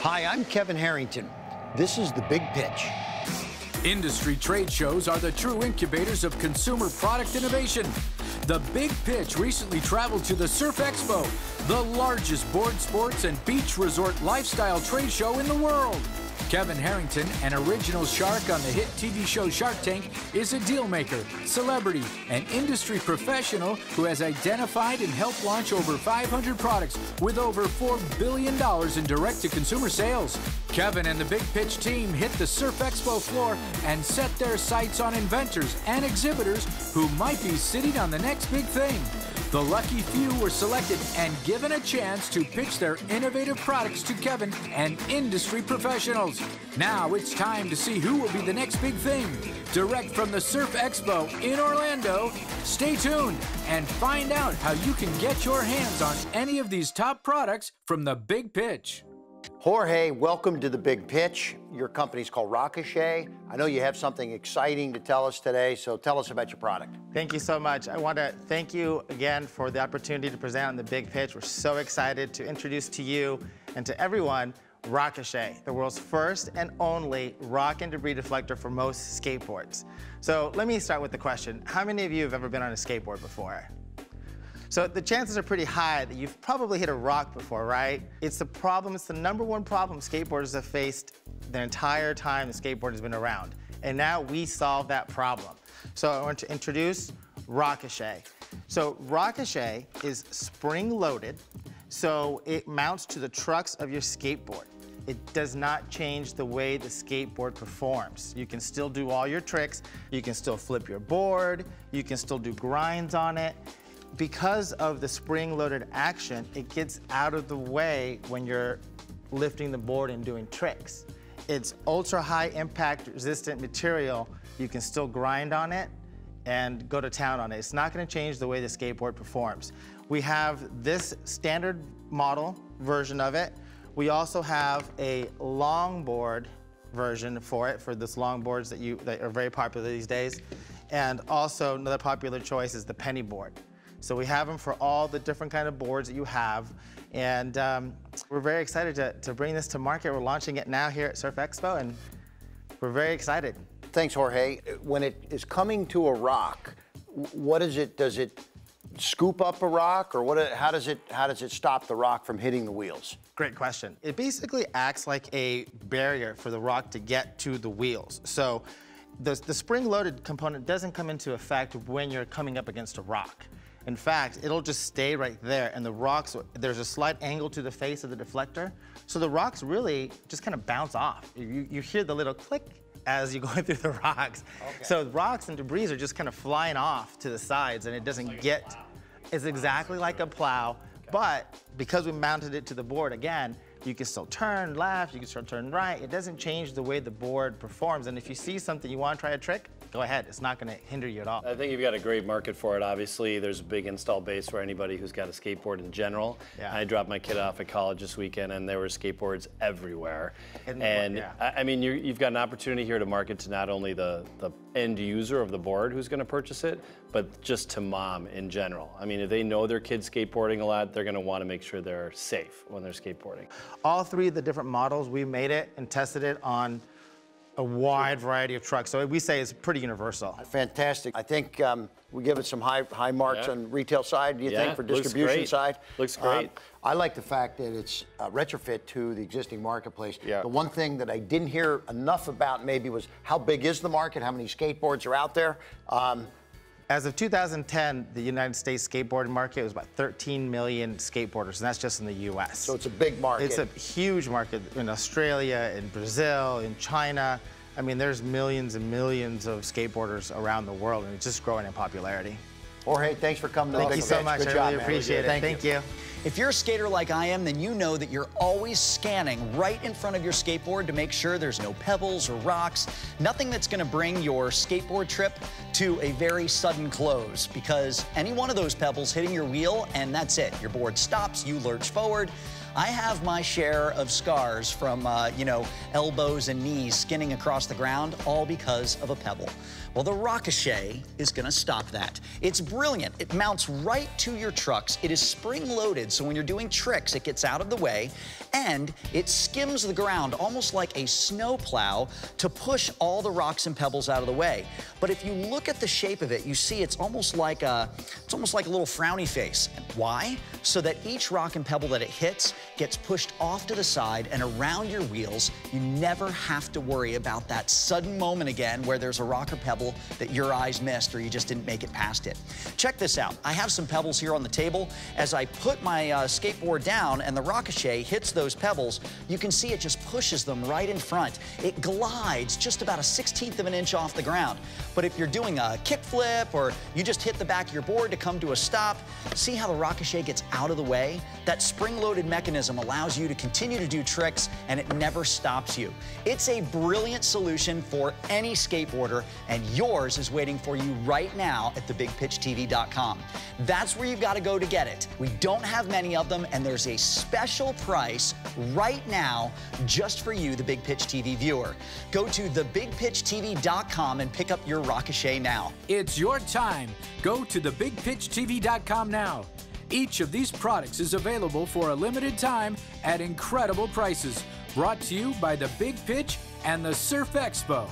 Hi, I'm Kevin Harrington. This is The Big Pitch. Industry trade shows are the true incubators of consumer product innovation. The Big Pitch recently traveled to the Surf Expo, the largest board sports and beach resort lifestyle trade show in the world. Kevin Harrington, an original shark on the hit TV show Shark Tank, is a deal maker, celebrity, and industry professional who has identified and helped launch over 500 products with over $4 billion in direct-to-consumer sales. Kevin and the Big Pitch team hit the Surf Expo floor and set their sights on inventors and exhibitors who might be sitting on the next big thing. The lucky few were selected and given a chance to pitch their innovative products to Kevin and industry professionals. Now it's time to see who will be the next big thing. Direct from the Surf Expo in Orlando, stay tuned and find out how you can get your hands on any of these top products from the Big Pitch. Jorge, welcome to The Big Pitch. Your company's called Rockochet. I know you have something exciting to tell us today, so tell us about your product. Thank you so much. I want to thank you again for the opportunity to present on The Big Pitch. We're so excited to introduce to you and to everyone Rockochet, the world's first and only rock and debris deflector for most skateboards. So let me start with the question. How many of you have ever been on a skateboard before? So the chances are pretty high that you've probably hit a rock before, right? It's the number one problem skateboarders have faced the entire time the skateboard has been around. And now we solve that problem. So I want to introduce Rockochet. So Rockochet is spring-loaded, so it mounts to the trucks of your skateboard. It does not change the way the skateboard performs. You can still do all your tricks. You can still flip your board. You can still do grinds on it. Because of the spring-loaded action, it gets out of the way when you're lifting the board and doing tricks. It's ultra-high impact resistant material. You can still grind on it and go to town on it. It's not going to change the way the skateboard performs. We have this standard model version of it. We also have a longboard version for it, for this longboards that are very popular these days. And also another popular choice is the penny board. So we have them for all the different kind of boards that you have. And we're very excited to bring this to market. We're launching it now here at Surf Expo, and we're very excited. Thanks, Jorge. When it is coming to a rock, what is it? Does it scoop up a rock, or how does it stop the rock from hitting the wheels? Great question. It basically acts like a barrier for the rock to get to the wheels. So the spring-loaded component doesn't come into effect when you're coming up against a rock. In fact, it'll just stay right there, and the rocks, there's a slight angle to the face of the deflector, so the rocks really just kind of bounce off. You hear the little click as you go through the rocks. Okay. So rocks and debris are just kind of flying off to the sides, and it doesn't get, it's exactly like a plow, okay. But because we mounted it to the board again, you can still turn left, you can still turn right. It doesn't change the way the board performs, and if you see something, you want to try a trick, go ahead. It's not going to hinder you at all. I think you've got a great market for it. Obviously, there's a big install base for anybody who's got a skateboard in general. Yeah. I dropped my kid off at college this weekend, and there were skateboards everywhere. And yeah. I mean, you've got an opportunity here to market to not only the end user of the board who's going to purchase it, but just to mom in general. I mean, if they know their kid's skateboarding a lot, they're going to want to make sure they're safe when they're skateboarding. All three of the different models, we made it and tested it on a wide variety of trucks, so we say it's pretty universal. Fantastic. I think we give it some high marks on retail side, do you think, for distribution side? Looks great. I like the fact that it's a retrofit to the existing marketplace. Yeah. The one thing that I didn't hear enough about maybe was how big is the market, how many skateboards are out there? As of 2010, the United States skateboarding market was about 13 million skateboarders, and that's just in the US. So it's a big market. It's a huge market in Australia, in Brazil, in China. I mean, there's millions and millions of skateboarders around the world, and it's just growing in popularity. Jorge, thanks for coming to Thank you so much. Good I job, really appreciate it. Thank you. If you're a skater like I am, then you know that you're always scanning right in front of your skateboard to make sure there's no pebbles or rocks, nothing that's going to bring your skateboard trip to a very sudden close, because any one of those pebbles hitting your wheel and that's it. Your board stops, you lurch forward. I have my share of scars from, you know, elbows and knees skinning across the ground, all because of a pebble. Well, the Rockochet is going to stop that. It's brilliant. It mounts right to your trucks. It is spring-loaded, so when you're doing tricks, it gets out of the way, and it skims the ground almost like a snow plow to push all the rocks and pebbles out of the way. But if you look at the shape of it, you see it's almost like a little frowny face. And why? So that each rock and pebble that it hits gets pushed off to the side and around your wheels. You never have to worry about that sudden moment again where there's a rock or pebble that your eyes missed or you just didn't make it past it. Check this out. I have some pebbles here on the table. As I put my skateboard down and the Rockochet hits those pebbles, you can see it just pushes them right in front. It glides just about 1/16 of an inch off the ground. But if you're doing a kickflip or you just hit the back of your board to come to a stop, see how the Rockochet gets out of the way? That spring-loaded mechanism allows you to continue to do tricks and it never stops you. It's a brilliant solution for any skateboarder, and yours is waiting for you right now at thebigpitchtv.com. That's where you've got to go to get it. We don't have many of them, and there's a special price right now just for you, the Big Pitch TV viewer. Go to thebigpitchtv.com and pick up your Rockochet now. It's your time. Go to thebigpitchtv.com now. Each of these products is available for a limited time at incredible prices. Brought to you by the Big Pitch and the Surf Expo.